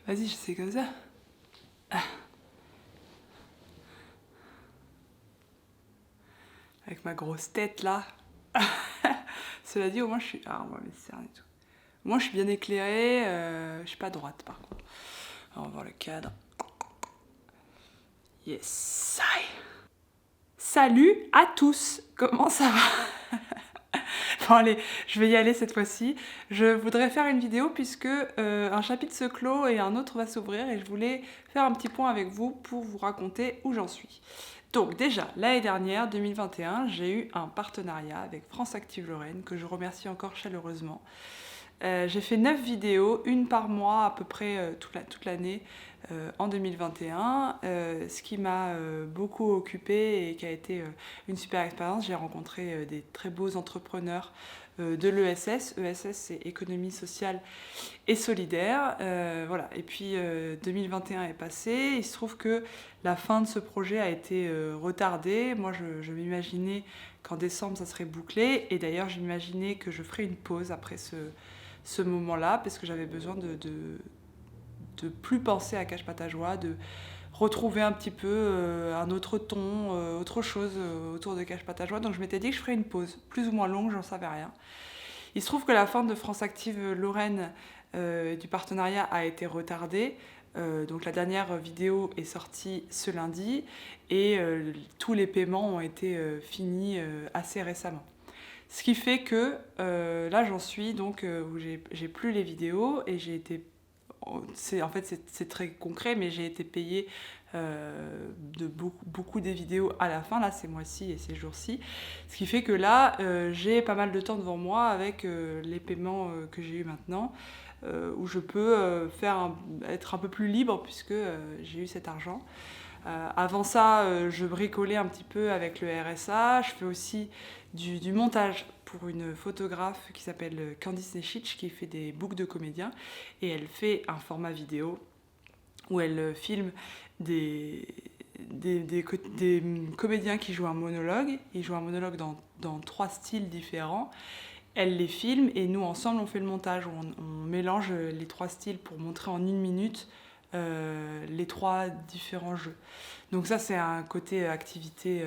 Vas-y, je sais comme ça. Ah. Avec ma grosse tête là. Cela dit, au moins je suis. Ah, on va mettre ça et tout. Au moins je suis bien éclairée. Je suis pas droite par contre. Alors, on va voir le cadre. Yes. Salut à tous. Comment ça va? Bon allez, je vais y aller cette fois-ci. Je voudrais faire une vidéo puisque un chapitre se clôt et un autre va s'ouvrir et je voulais faire un petit point avec vous pour vous raconter où j'en suis. Donc déjà, l'année dernière, 2021, j'ai eu un partenariat avec France Active Lorraine que je remercie encore chaleureusement. J'ai fait 9 vidéos, une par mois à peu près toute l'année en 2021, ce qui m'a beaucoup occupée et qui a été une super expérience. J'ai rencontré des très beaux entrepreneurs de l'ESS. ESS, c'est économie sociale et solidaire. Voilà. Et puis 2021 est passé. Il se trouve que la fin de ce projet a été retardée. Moi, je m'imaginais qu'en décembre, ça serait bouclé. Et d'ailleurs, j'imaginais que je ferais une pause après ce moment-là, parce que j'avais besoin de plus penser à Cache Pas Ta Joie, de retrouver un petit peu un autre ton, autre chose autour de Cache Pas Ta Joie. Donc je m'étais dit que je ferais une pause, plus ou moins longue, j'en savais rien. Il se trouve que la fin de France Active Lorraine du partenariat a été retardée. Donc la dernière vidéo est sortie ce lundi et tous les paiements ont été finis assez récemment. Ce qui fait que là j'en suis donc où j'ai plus les vidéos et j'ai été en fait c'est très concret mais j'ai été payée de beaucoup des vidéos à la fin là ces mois-ci et ces jours-ci, ce qui fait que là j'ai pas mal de temps devant moi avec les paiements que j'ai eu maintenant où je peux être un peu plus libre puisque j'ai eu cet argent. Avant ça, je bricolais un petit peu avec le RSA. Je fais aussi du montage pour une photographe qui s'appelle Candice Nechich, qui fait des books de comédiens. Et elle fait un format vidéo où elle filme des comédiens qui jouent un monologue. Ils jouent un monologue dans 3 styles différents. Elle les filme et nous, ensemble, on fait le montage. On mélange les 3 styles pour montrer en 1 minute les 3 différents jeux. Donc ça, c'est un côté activité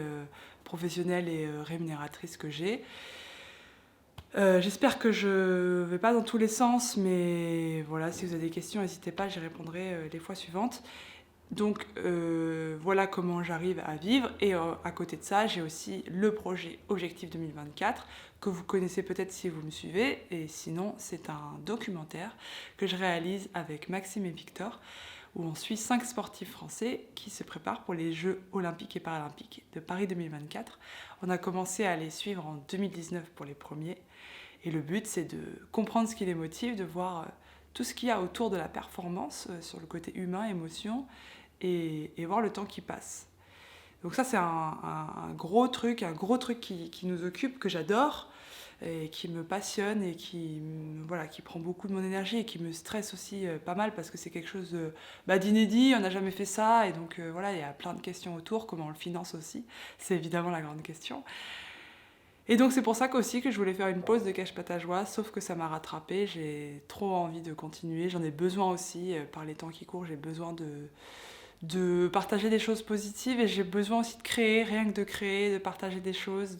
professionnelle et rémunératrice que j'ai. J'espère que je vais pas dans tous les sens, mais voilà, si vous avez des questions, n'hésitez pas, j'y répondrai les fois suivantes. Donc voilà comment j'arrive à vivre. Et à côté de ça, j'ai aussi le projet Objectif 2024, que vous connaissez peut-être si vous me suivez. Et sinon, c'est un documentaire que je réalise avec Maxime et Victor, où on suit 5 sportifs français qui se préparent pour les Jeux olympiques et paralympiques de Paris 2024. On a commencé à les suivre en 2019 pour les premiers. Et le but, c'est de comprendre ce qui les motive, de voir tout ce qu'il y a autour de la performance, sur le côté humain, émotion, et voir le temps qui passe. Donc ça, c'est un gros truc qui nous occupe, que j'adore, et qui me passionne, et qui prend beaucoup de mon énergie, et qui me stresse aussi pas mal, parce que c'est quelque chose d'inédit, on n'a jamais fait ça, et donc voilà, il y a plein de questions autour, comment on le finance aussi, c'est évidemment la grande question. Et donc c'est pour ça qu'aussi que je voulais faire une pause de Cache Pas Ta Joie, sauf que ça m'a rattrapée, j'ai trop envie de continuer, j'en ai besoin aussi, par les temps qui courent, j'ai besoin de partager des choses positives et j'ai besoin aussi de créer, rien que de créer, de partager des choses,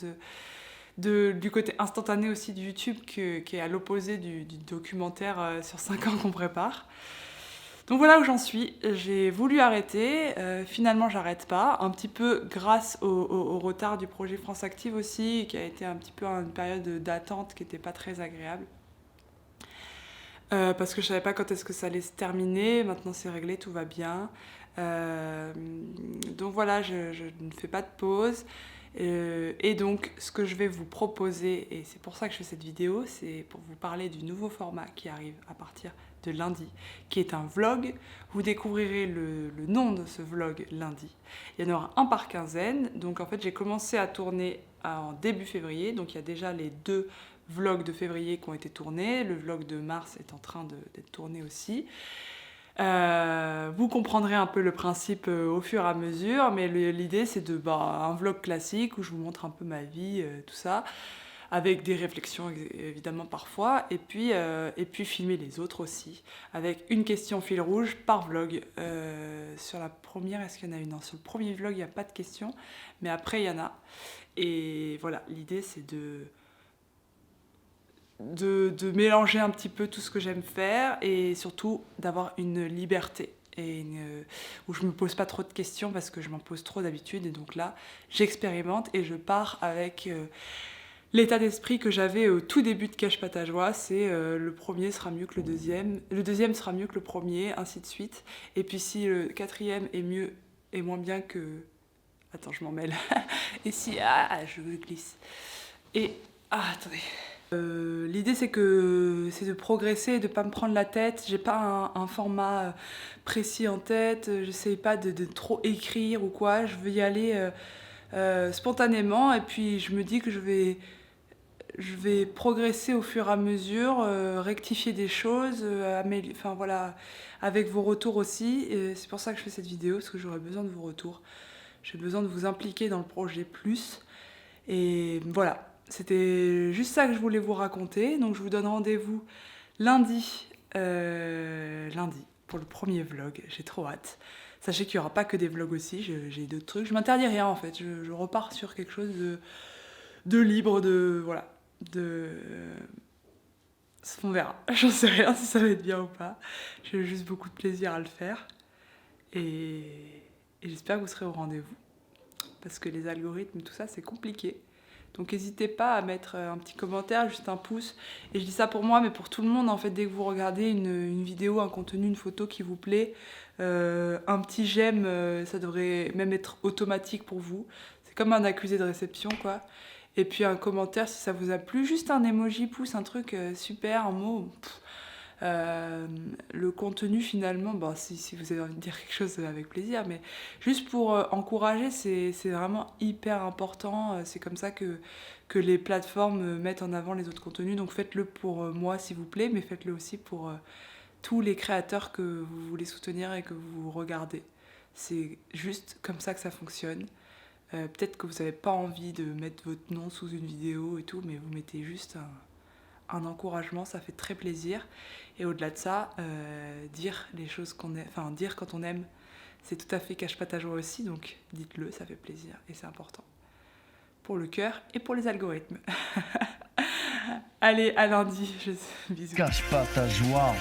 du côté instantané aussi de YouTube qui est à l'opposé du documentaire sur 5 ans qu'on prépare. Donc voilà où j'en suis. J'ai voulu arrêter, finalement j'arrête pas, un petit peu grâce au retard du projet France Active aussi, qui a été un petit peu une période d'attente qui n'était pas très agréable. Parce que je savais pas quand est-ce que ça allait se terminer, maintenant c'est réglé, tout va bien. Donc voilà, je ne fais pas de pause. Et donc ce que je vais vous proposer, et c'est pour ça que je fais cette vidéo, c'est pour vous parler du nouveau format qui arrive à partir de lundi, qui est un vlog. Vous découvrirez le nom de ce vlog lundi. Il y en aura un par quinzaine, donc en fait j'ai commencé à tourner en début février, donc il y a déjà les 2 vlogs de février qui ont été tournés, le vlog de mars est en train d'être tourné aussi. Vous comprendrez un peu le principe au fur et à mesure, mais l'idée c'est un vlog classique où je vous montre un peu ma vie, tout ça, avec des réflexions évidemment parfois, et puis filmer les autres aussi, avec une question fil rouge par vlog. Sur la première, est-ce qu'il y en a une? Non, sur le premier vlog, il n'y a pas de questions, mais après, il y en a. Et voilà, l'idée, c'est de mélanger un petit peu tout ce que j'aime faire, et surtout d'avoir une liberté. Où je me pose pas trop de questions parce que je m'en pose trop d'habitude, et donc là j'expérimente et je pars avec l'état d'esprit que j'avais au tout début de Cache pas ta joie, c'est le premier sera mieux que le deuxième sera mieux que le premier, ainsi de suite, et puis si le quatrième est mieux et moins bien que... Attends, je m'en mêle. Et si... Ah, je glisse. Et... Ah, attendez. L'idée c'est de progresser et de pas me prendre la tête. J'ai pas un format précis en tête, j'essaye pas de trop écrire ou quoi, je veux y aller spontanément, et puis je me dis que je vais progresser au fur et à mesure, rectifier des choses, enfin voilà, avec vos retours aussi, et c'est pour ça que je fais cette vidéo, parce que j'aurais besoin de vos retours, j'ai besoin de vous impliquer dans le projet plus, et voilà. C'était juste ça que je voulais vous raconter. Donc je vous donne rendez-vous lundi, pour le premier vlog. J'ai trop hâte. Sachez qu'il n'y aura pas que des vlogs aussi, j'ai d'autres trucs. Je m'interdis rien en fait. Je repars sur quelque chose de libre, voilà. On verra. J'en sais rien si ça va être bien ou pas. J'ai juste beaucoup de plaisir à le faire. Et j'espère que vous serez au rendez-vous. Parce que les algorithmes, tout ça, c'est compliqué. Donc n'hésitez pas à mettre un petit commentaire, juste un pouce. Et je dis ça pour moi, mais pour tout le monde, en fait, dès que vous regardez une vidéo, un contenu, une photo qui vous plaît, un petit j'aime, ça devrait même être automatique pour vous. C'est comme un accusé de réception, quoi. Et puis un commentaire si ça vous a plu, juste un emoji pouce, un truc super, un mot. Le contenu finalement, bon, si vous avez envie de dire quelque chose, avec plaisir, mais juste pour encourager, c'est vraiment hyper important. C'est comme ça que les plateformes mettent en avant les autres contenus, donc faites-le pour moi s'il vous plaît, mais faites-le aussi pour tous les créateurs que vous voulez soutenir et que vous regardez. C'est juste comme ça que ça fonctionne. Peut-être que vous n'avez pas envie de mettre votre nom sous une vidéo et tout, mais vous mettez juste un encouragement, ça fait très plaisir. Et au-delà de ça, dire les choses qu'on aime, enfin dire quand on aime, c'est tout à fait Cache pas ta joie aussi, donc dites-le, ça fait plaisir et c'est important. Pour le cœur et pour les algorithmes. Allez, à lundi, bisous. Cache pas ta joie.